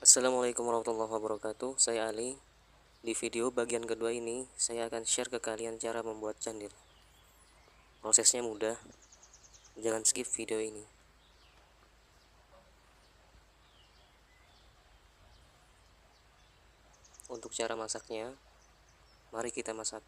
Assalamualaikum warahmatullahi wabarakatuh. Saya Ali. Di video bagian kedua ini, saya akan share ke kalian cara membuat candil. Prosesnya mudah. Jangan skip video ini. Untuk cara masaknya, mari kita masak.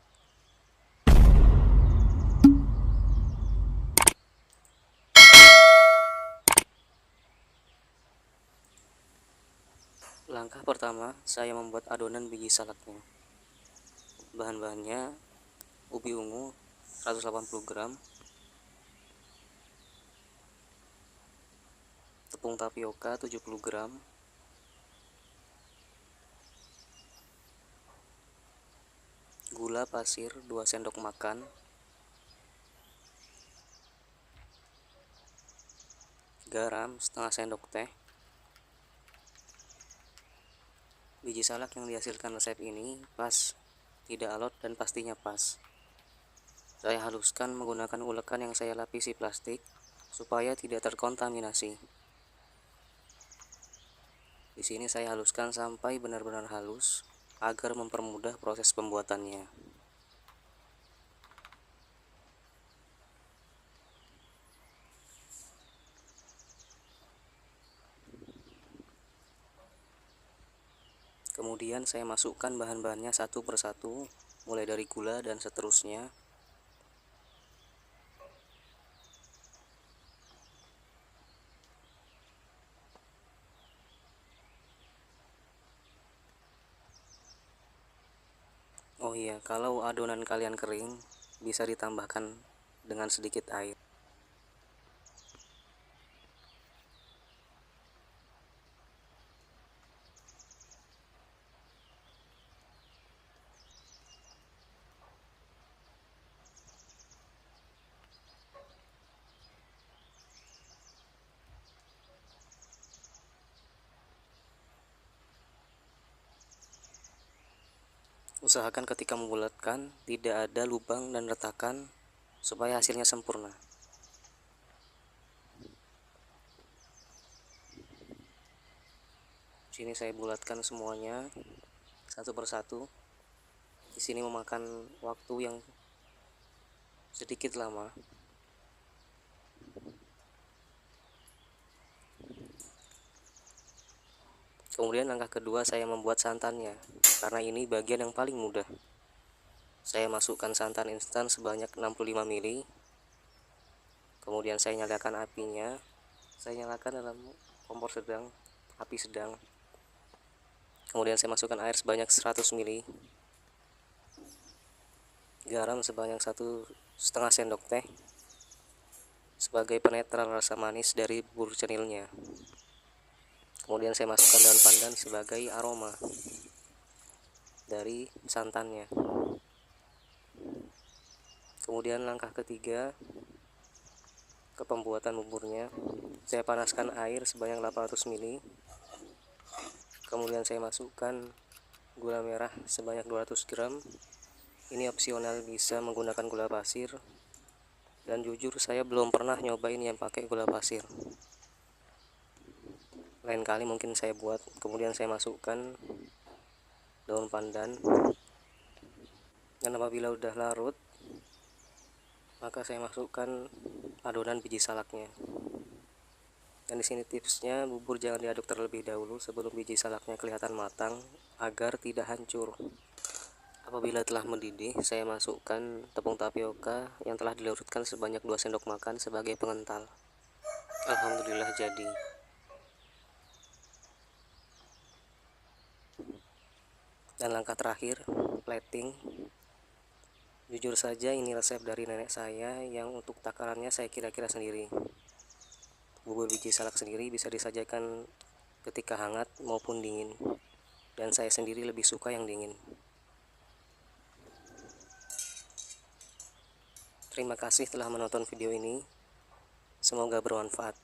Langkah pertama, saya membuat adonan biji salaknya. Bahan-bahannya: ubi ungu 180 gram, tepung tapioka 70 gram, gula pasir 2 sendok makan, garam setengah sendok teh. Biji salak yang dihasilkan resep ini pas, tidak alot dan pastinya pas. Saya haluskan menggunakan ulekan yang saya lapisi plastik supaya tidak terkontaminasi. Di sini saya haluskan sampai benar-benar halus agar mempermudah proses pembuatannya. Kemudian saya masukkan bahan-bahannya satu persatu, mulai dari gula dan seterusnya. Oh iya, kalau adonan kalian kering, bisa ditambahkan dengan sedikit air. Usahakan ketika membulatkan tidak ada lubang dan retakan supaya hasilnya sempurna. Sini saya bulatkan semuanya satu persatu. Di sini memakan waktu yang sedikit lama. Kemudian langkah kedua, saya membuat santannya, karena ini bagian yang paling mudah. Saya masukkan santan instan sebanyak 65 ml. Kemudian saya nyalakan apinya. Saya nyalakan dalam kompor sedang, api sedang. Kemudian saya masukkan air sebanyak 100 ml. Garam sebanyak 1,5 sendok teh sebagai penetral rasa manis dari bubur cenilnya. Kemudian saya masukkan daun pandan sebagai aroma dari santannya. Kemudian langkah ketiga, ke pembuatan buburnya. Saya panaskan air sebanyak 800 ml. Kemudian saya masukkan gula merah sebanyak 200 gram. Ini opsional, bisa menggunakan gula pasir. Dan jujur saya belum pernah nyobain yang pakai gula pasir. Lain kali mungkin saya buat. Kemudian saya masukkan daun pandan. Dan apabila udah larut, maka saya masukkan adonan biji salaknya. Dan di sini tipsnya, bubur jangan diaduk terlebih dahulu sebelum biji salaknya kelihatan matang agar tidak hancur. Apabila telah mendidih, saya masukkan tepung tapioka yang telah dilarutkan sebanyak 2 sendok makan sebagai pengental. Alhamdulillah jadi. Dan langkah terakhir, plating. Jujur saja ini resep dari nenek saya yang untuk takarannya saya kira-kira sendiri. Bubur biji salak sendiri bisa disajikan ketika hangat maupun dingin. Dan saya sendiri lebih suka yang dingin. Terima kasih telah menonton video ini. Semoga bermanfaat.